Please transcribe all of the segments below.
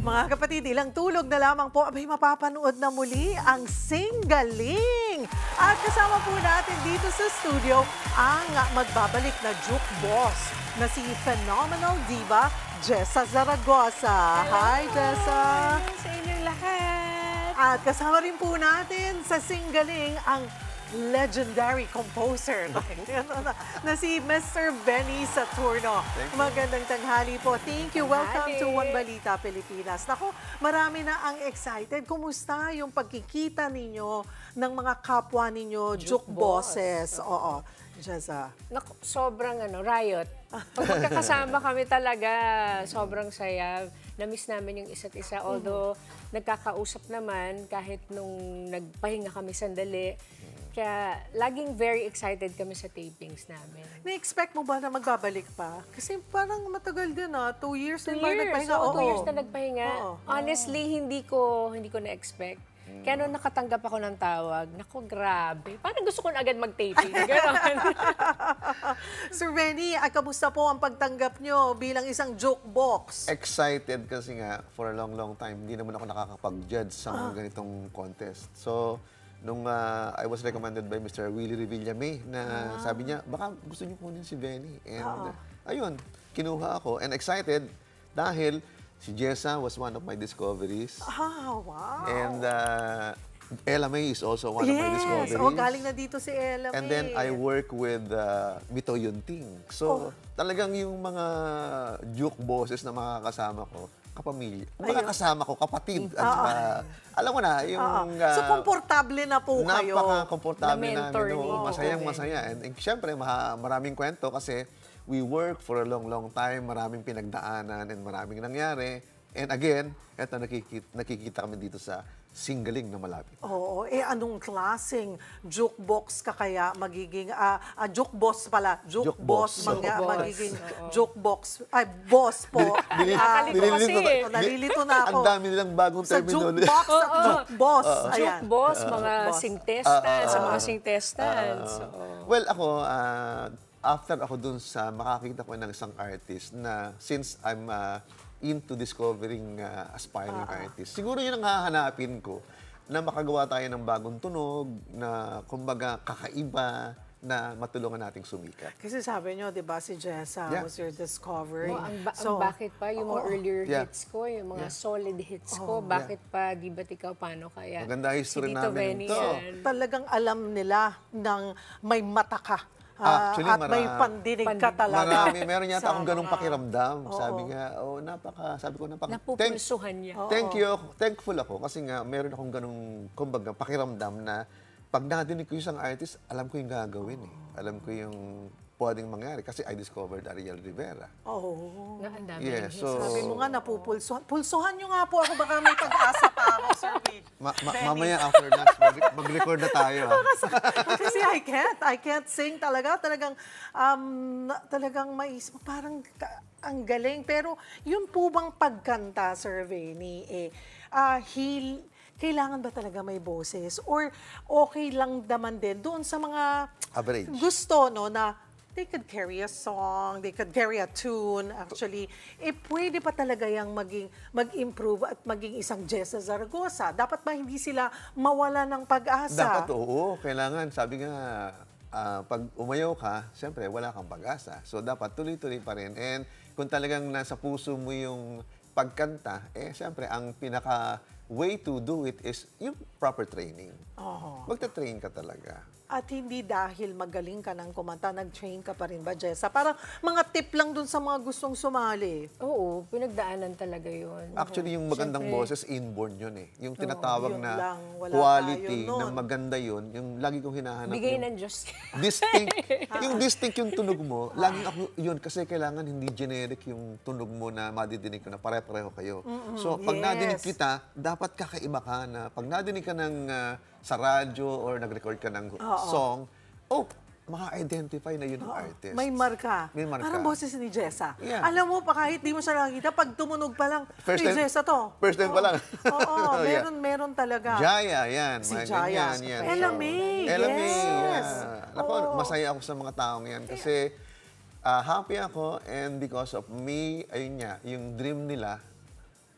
Mga kapatid, ilang tulog na lamang po abay mapapanood na muli ang Singgaling. At kasama po natin dito sa studio ang magbabalik na Juke Boss na si Phenomenal Diva Jessa Zaragoza. Hi, Jessa! Sa inyong lahat! At kasama rin po natin sa Singgaling ang legendary composer na si Mr. Benny Saturno. Magandang tanghali po. Thank you. Welcome to One Balita Pilipinas. Nako, marami na ang excited. Kumusta yung pagkikita ninyo ng mga kapwa ninyo, Juke Bosses? Oo. Jessa. Naku, sobrang riot. Pag magkakasama kami talaga, sobrang saya. Na-miss namin yung isa't isa. Although, nagkakausap naman kahit nung nagpahinga kami sandali. Kaya laging very excited kami sa tapings namin. Na-expect mo ba na magbabalik pa? Kasi parang matagal din 2 years na nagpahinga. Oo, 2 years na nagpahinga. Oo. Honestly, hindi ko na-expect. Kaya nung nakatanggap ako ng tawag, naku, grabe. Parang gusto ko na agad mag-taping. Ganon. Sir Benny, kamusta po ang pagtanggap nyo bilang isang jukebox? Excited kasi nga, for a long time, hindi naman ako nakakapag-judge sa mga ganitong contest. So, nung I was recommended by Mr. Willie Revillame na sabi niya, baka gusto niyo kunin si Benny. And ayun, kinuha ako and excited dahil si Jessa was one of my discoveries. Wow! And Ella May is also one of my discoveries. Yes, galing na dito si Ella May. And then I work with Mito Yunting. So talagang yung mga juke bosses na makakasama ko, kapamilya. Kung kasama ko, kapatid. At alam mo na, yung... so, komportable na po kayo. Napaka-komportable namin. Masayang-masaya. And syempre, maraming kwento kasi we work for a long time, maraming pinagdaanan and maraming nangyari. And again, eto nakikita kami dito sa Singgaling na malapit. Oo. Anong klaseng jukebox ka kaya magiging... jukebox pala. Jukebox. Magiging jukebox. Ay, boss po. Nalilito na ako. Ang dami nilang bagong terminology. Sa jukebox at jukeboss. Jukeboss, mga singtestan, sa mga singtestan. Well, ako... after ako dun sa makakita ko ng isang artist na since I'm into discovering aspiring artists, siguro yun ang hahanapin ko na makagawa tayo ng bagong tunog, na kumbaga kakaiba, na matulungan nating sumikat. Kasi sabi nyo, di ba, si Jessa was your discovery. Ang bakit pa, yung mga earlier hits ko, yung mga solid hits ko, bakit pa, di ba't ikaw, paano kaya? Maganda history namin ito. Talagang alam nila ng may mata ka. Actually, at may pandinig ka talaga. Meron yata akong ganong pakiramdam. Sabi nga, napupulsuhan niya. Thankful ako kasi nga meron akong ganong, kumbaga, pakiramdam na pag nadinig ko yung isang artist, alam ko yung gagawin eh. Alam ko yung pwedeng mangyari kasi I discovered Ariel Rivera. Na ang dami. Sabi mo nga, napupulsuhan. Pulsuhan nyo nga po ako, baka may pag-asa pa ako, Sir Benny. Mamaya after lunch, mag-record na tayo. Kasi I can't sing talaga. Talagang maisip, parang ang galing. Pero yun po bang pagkanta, Sir Benny, kailangan ba talaga may boses? Or okay lang naman din doon sa mga average gusto, no, na they could carry a song, they could carry a tune, actually. Pwede pa talaga yung mag-improve at maging isang Jessa Zaragoza. Dapat ba hindi sila mawala ng pag-asa? Dapat, oo. Kailangan, sabi nga, pag umayaw ka, siyempre, wala kang pag-asa. So, dapat tuloy-tuloy pa rin. And kung talagang nasa puso mo yung pagkanta, siyempre, ang way to do it is yung proper training. Magta-train ka talaga. At hindi dahil magaling ka ng kumanta, nag-train ka pa rin ba, Jessa? Parang mga tip lang dun sa mga gustong sumali. Oo, pinagdaanan talaga yun. Actually, yung magandang boses, inborn yun eh. Yung tinatawag na quality na maganda yun, yung lagi kong hinahanap. Bigay ng Diyos. Distinct. Yung distinct yung tunog mo, laging ako yun kasi kailangan hindi generic yung tunog mo na madidinig ko na pare-pareho kayo. So, pag nadinig kita, dapat kakaiba ka na pag nadinig ka ng sa radyo or nag-record ka ng song, maka-identify na yun ang artist. May marka. May marka. Parang boses ni Jessa. Yeah. Alam mo pa, kahit di mo siya nakikita, pag tumunog pa lang, Jessa to. First time pa lang. Meron talaga. Jaya, yan. Si Jaya. Ella May, yes. Ako, masaya ako sa mga taong yan kasi happy ako and because of me, ayun niya, yung dream nila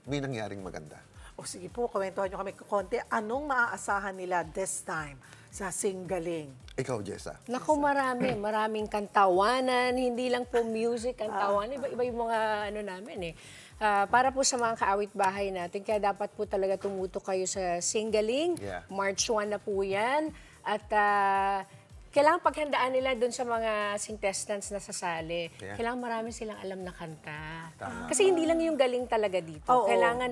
may nangyaring maganda. O sige po, kwentuhan nyo kami konti. Anong maaasahan nila this time sa Singgaling? Ikaw, Jessa. Naku, maraming kantawanan, hindi lang po music, kantawanan, iba-iba yung mga ano namin eh. Para po sa mga kaawit bahay natin, kaya dapat po talaga tumuto kayo sa Singgaling. Yeah. March 1 na po yan. At kailangan paghandaan nila doon sa mga contestants na sasali. Yeah. Kailangan marami silang alam na kanta. Tama. Kasi hindi lang yung galing talaga dito. Oo. Kailangan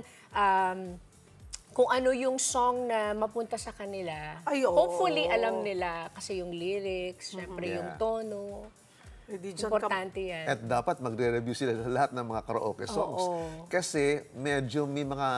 kung ano yung song na mapunta sa kanila, Ay, oo. hopefully alam nila kasi yung lyrics, syempre Yeah. yung tono. Di dyan Importante yan. At dapat magre-review sila sa lahat ng mga karaoke songs. Oo. Kasi medyo may mga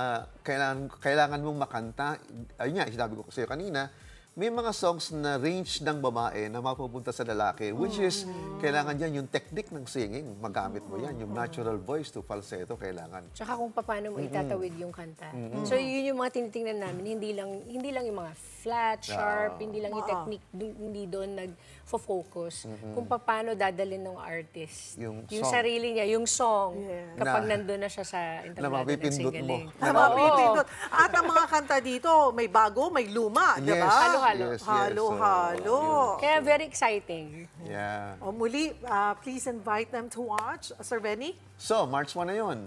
kailangan mong makanta. Ayun nga, sinabi ko kasi kanina, may mga songs na range ng babae na mapupunta sa lalaki, which is, kailangan dyan yung technique ng singing. Magamit mo yan, yung natural voice to falsetto, kailangan. Tsaka kung paano mo itatawid yung kanta. So yun yung mga tinitingnan namin, hindi lang yung mga flat, sharp, hindi lang yung technique, hindi doon nag-focus. Kung paano dadalhin ng artist. Yung Yung song. sarili niya, yung song, Yeah. kapag Na- nandun na siya sa na entablado ng mapipindot mo. Singgaling. Mapipindot. At ang mga kanta dito, may bago, may luma, di Yes. ba? Halo-halo. Yes, yes. Halo-halo. Kaya very exciting. Yeah. O muli, please invite them to watch. Sir Benny? So, March 1 na yun.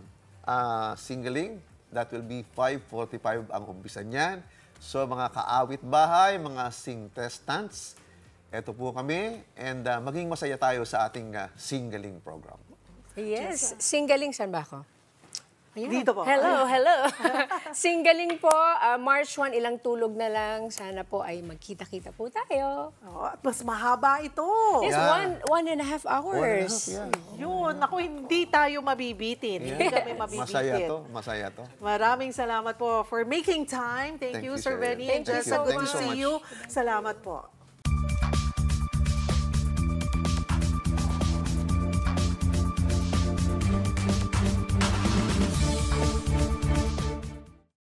Singgaling, that will be 5:45 ang umpisa niyan. So, mga kaawit bahay, mga singtestants, eto po kami. And maging masaya tayo sa ating Singgaling program. Yes. Singgaling, saan ba ako? Ayan. Dito po. Hello. Singgaling po, March 1, ilang tulog na lang. Sana po ay magkita-kita po tayo. At mas mahaba ito. Yes, Yeah. 1.5 hours. Yeah. Yun. Ako, hindi tayo mabibitin. Hindi kami mabibitin. Masaya to. Maraming salamat po for making time. Thank Thank you, you, Sir Sir. Benny. Thank you Jessa, so good to much. see you. Salamat po.